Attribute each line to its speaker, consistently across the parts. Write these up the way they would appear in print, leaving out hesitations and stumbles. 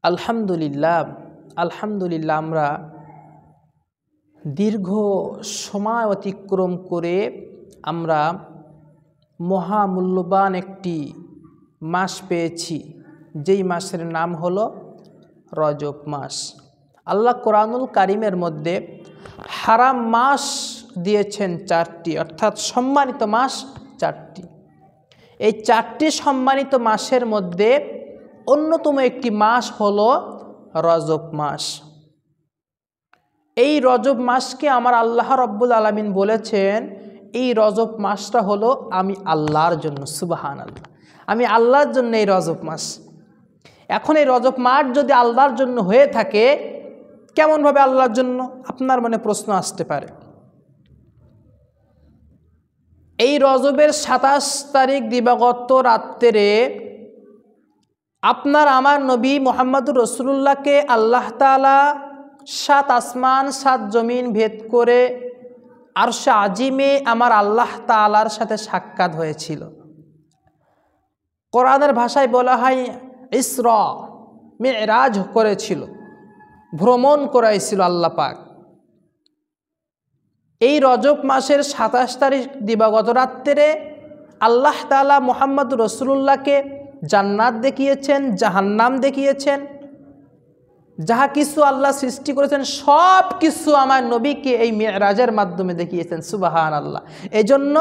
Speaker 1: আলহামদুলিল্লাহ আলহামদুলিল্লাহ আমরা দীর্ঘ সময় অতিক্রম করে আমরা মহামূল্যবান একটি মাস পেয়েছি, যেই মাসের নাম হলো রজব মাস। আল্লাহ কোরআনুল কারিমের মধ্যে হারাম মাস দিয়েছেন চারটি, অর্থাৎ সম্মানিত মাস চারটি। এই চারটি সম্মানিত মাসের মধ্যে অন্যতম একটি মাস হলো রজব মাস। এই রজব মাসকে আমার আল্লাহ রব্বুল আলামিন বলেছেন, এই রজব মাসটা হলো আমি আল্লাহর জন্য। সুবহানাল্লাহ, আমি আল্লাহর জন্য এই রজব মাস। এখন এই রজব মাস যদি আল্লাহর জন্য হয়ে থাকে, কেমনভাবে আল্লাহর জন্য? আপনার মনে প্রশ্ন আসতে পারে। এই রজবের ২৭ তারিখ দিবাগত রাত্রে আপনার আমার নবী মুহাম্মদুর রাসূলুল্লাহকে আল্লাহ তাআলা ৭ আসমান ৭ জমিন ভেদ করে আরশে আজিমে আমার আল্লাহ তাআলার সাথে সাক্ষাৎ হয়েছিল। কোরআনের ভাষায় বলা হয় ইসরা, মিরাজ করেছিল, ভ্রমণ করাইছিল আল্লাহ পাক। এই রজব মাসের ২৭ তারিখ দিবাগত রাত্রে আল্লাহ তাআলা মুহাম্মদুর রাসূলুল্লাহকে জান্নাত দেখিয়েছেন, জাহান্নাম দেখিয়েছেন। যাহা কিছু আল্লাহ সৃষ্টি করেছেন সব কিছু আমার নবীকে এই মিরাজের মাধ্যমে দেখিয়েছেন। সুবহানাল্লাহ। এই জন্য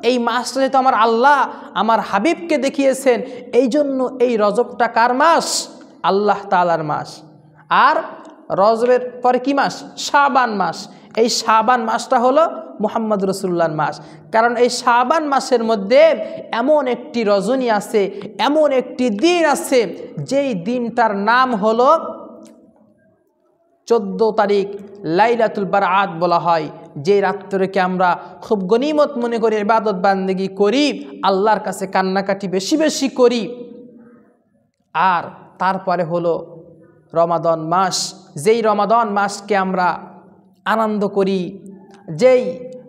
Speaker 1: এই মাসটা যেহেতু আমার আল্লাহ আমার হাবিবকে দেখিয়েছেন, এই জন্য এই রজবটা কার মাস? আল্লাহ তাআলার মাস। আর রজবের পরে কি মাস? শাবান মাস। এই শাবান মাসটা হলো মুহাম্মদ রাসূলুল্লাহর মাস। কারণ এই শাবান মাসের মধ্যে এমন একটি রজনী আছে, এমন একটি দিন আছে, যেই দিনটার নাম হলো 14 তারিখ লাইলাতুল বারাত বলা হয়। যে রাত্রিকে আমরা খুব গনিমত মনে করি, ইবাদত বান্দেগি করি, আল্লাহর কাছে কান্নাকাটি বেশি বেশি করি। আর তারপরে হলো রমাদান মাস, যেই রমাদান মাসকে আমরা আনন্দ করি, যেই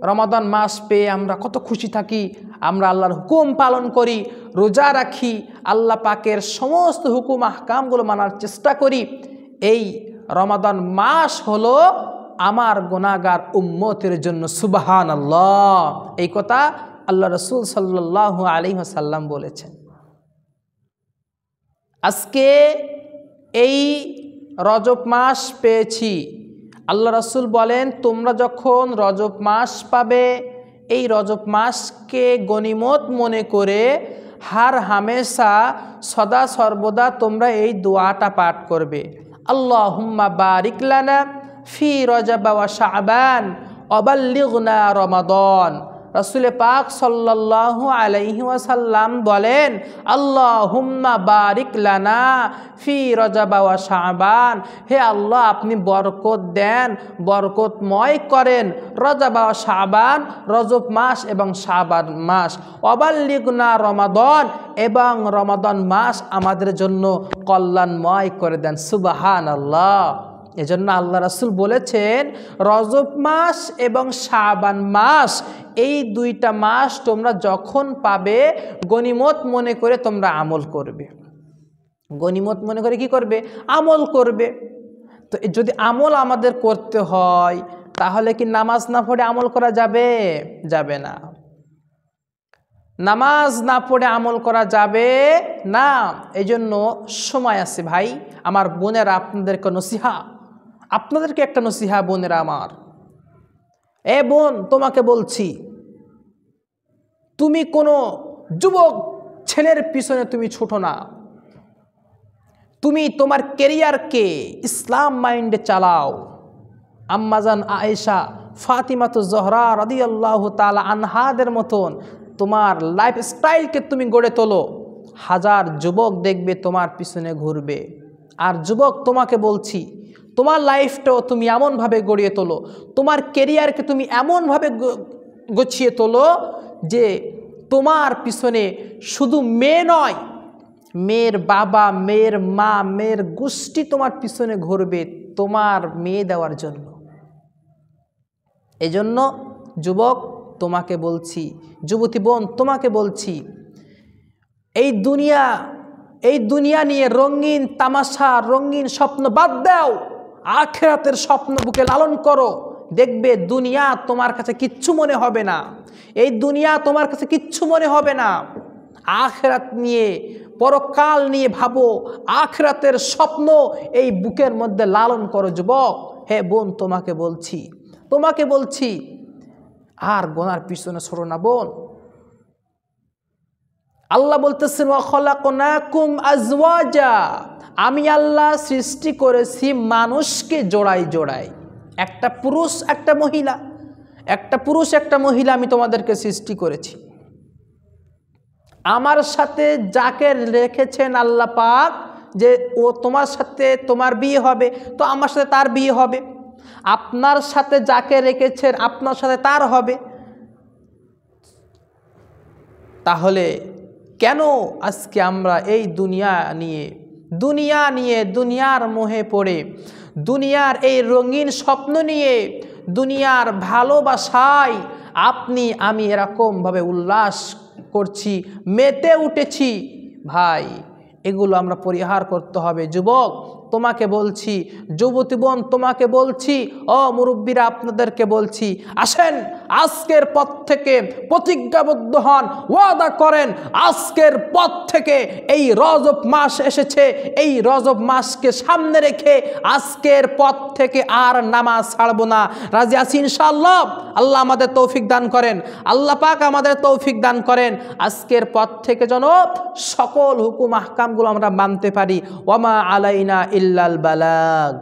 Speaker 1: রমাদান মাস পেয়ে আমরা কত খুশি থাকি। আমরা আল্লাহর হুকুম পালন করি, রোজা রাখি, আল্লাহ পাকের সমস্ত হুকুম আহকামগুলো মানার চেষ্টা করি। এই রমাদান মাস হলো আমার গুনাহগার উম্মতের জন্য। সুবহানাল্লাহ। এই কথা আল্লাহ রাসূল সাল্লাল্লাহু আলাইহি ওয়াসাল্লাম বলেছেন। আজকে এই রজব মাস পেয়েছি। আল্লাহ রাসূল বলেন, তোমরা যখন রজব মাস পাবে, এই রজব মাসকে গনিমত মনে করে হার হামেশা সদা সর্বদা তোমরা এই দোয়াটা পাঠ করবে, আল্লাহুম্মা বারিক লানা ফি রজব ওয়া শাবান ওয়া বাল্লিগনা রমাদান। রাসূল পাক সাল্লাল্লাহু আলাইহি ওয়াসাল্লাম বলেন, আল্লাহুম্মা বারিক লানা ফি রজব ওয়া শাবান। হে আল্লাহ, আপনি বরকত দেন, বরকতময় করেন রজব ওয়া শাবান, রজব মাস এবং শাবান মাস, ওয়া বাল্লিগনা রমাদান, এবং রমাদান মাস আমাদের জন্য কল্যাণময় করে দেন। সুবহানাল্লাহ। এজন্য আল্লাহ রাসূল বলেছেন, রজব মাস এবং শাবান মাস, এই দুইটা মাস তোমরা যখন পাবে গনিমত মনে করে তোমরা আমল করবে। গনিমত মনে করে কি করবে? আমল করবে। তো যদি আমল আমাদের করতে হয়, তাহলে কি নামাজ না পড়ে আমল করা যাবে? যাবে না। নামাজ না পড়ে আমল করা যাবে না। এই জন্য সময় আছে ভাই আমার, বোনেরা, আপনাদেরকে একটা নসিহা বোনেরা আমার। এ বোন, তোমাকে বলছি, তুমি কোনো যুবক ছেলের পিছনে তুমি ছোটো না। তুমি তোমার ক্যারিয়ারকে ইসলাম মাইন্ডে চালাও। আম্মাজান আয়েশা, ফাতিমাতুজ জহরা রাদিয়াল্লাহু তাআলা আনহাদের মতন তোমার লাইফস্টাইলকে তুমি গড়ে তোলো। হাজার যুবক দেখবে তোমার পিছনে ঘুরবে। আর যুবক, তোমাকে বলছি, তোমার লাইফটাও তুমি এমনভাবে গড়িয়ে তোলো, তোমার ক্যারিয়ারকে তুমি এমনভাবে গুছিয়ে তোলো যে তোমার পিছনে শুধু মেয়ে নয়, মেয়ের বাবা, মেয়ের মা, মেয়ের গোষ্ঠী তোমার পিছনে ঘুরবে তোমার মেয়ে দেওয়ার জন্য। এই জন্য যুবক তোমাকে বলছি, যুবতী বোন তোমাকে বলছি, এই দুনিয়া এই দুনিয়া নিয়ে রঙিন তামাশা, রঙিন স্বপ্ন বাদ দাও, আখিরাতের স্বপ্ন বুকে লালন করো। দেখবে দুনিয়া তোমার কাছে কিচ্ছু মনে হবে না, এই দুনিয়া তোমার কাছে কিচ্ছু মনে হবে না। আখিরাত নিয়ে, পরকাল নিয়ে ভাবো, আখিরাতের স্বপ্ন এই বুকের মধ্যে লালন করো যুবক। হে বোন, তোমাকে বলছি আর গোনার পিছনে সরো না বোন। আল্লাহ বলতেছেন ওয়া খালাকনাকুম আজওয়াজা, আমি আল্লাহ সৃষ্টি করেছি মানুষকে জোড়ায় জোড়ায়, একটা পুরুষ একটা মহিলা, একটা পুরুষ একটা মহিলা আমি তোমাদেরকে সৃষ্টি করেছি। আমার সাথে যাকে রেখেছেন আল্লাহ পাক, যে ও তোমার সাথে তোমার বিয়ে হবে, তো আমার সাথে তার বিয়ে হবে। আপনার সাথে যাকে রেখেছেন আপনার সাথে তার হবে। তাহলে কেন আজকে আমরা এই দুনিয়ার মোহে পড়ে, দুনিয়ার এই রঙিন স্বপ্ন নিয়ে, দুনিয়ার ভালোবাসায় আপনি আমি এরকমভাবে উল্লাস করছি, মেতে উঠেছি? ভাই, এগুলো আমরা পরিহার করতে হবে। যুবক তোমাকে বলছি, যুবতী বোন তোমাকে বলছি, ও মুরব্বীরা আপনাদেরকে বলছি, আসেন আজকের পর থেকে প্রতিজ্ঞাবদ্ধ হন, ওয়াদা করেন, আজকের পর থেকে এই রজব মাস এসেছে, এই রজব মাসকে সামনে রেখে আজকের পর থেকে আর নামাজ ছাড়বো না। রাজি আছি ইনশাআল্লাহ? আল্লাহ আমাদের তৌফিক দান করেন, আল্লাহ পাক আমাদের তৌফিক দান করেন। আজকের পর থেকে যেন সকল হুকুম আহকামগুলো আমরা মানতে পারি। ওয়ামা আলাইনা ইল্লাল বালাগ।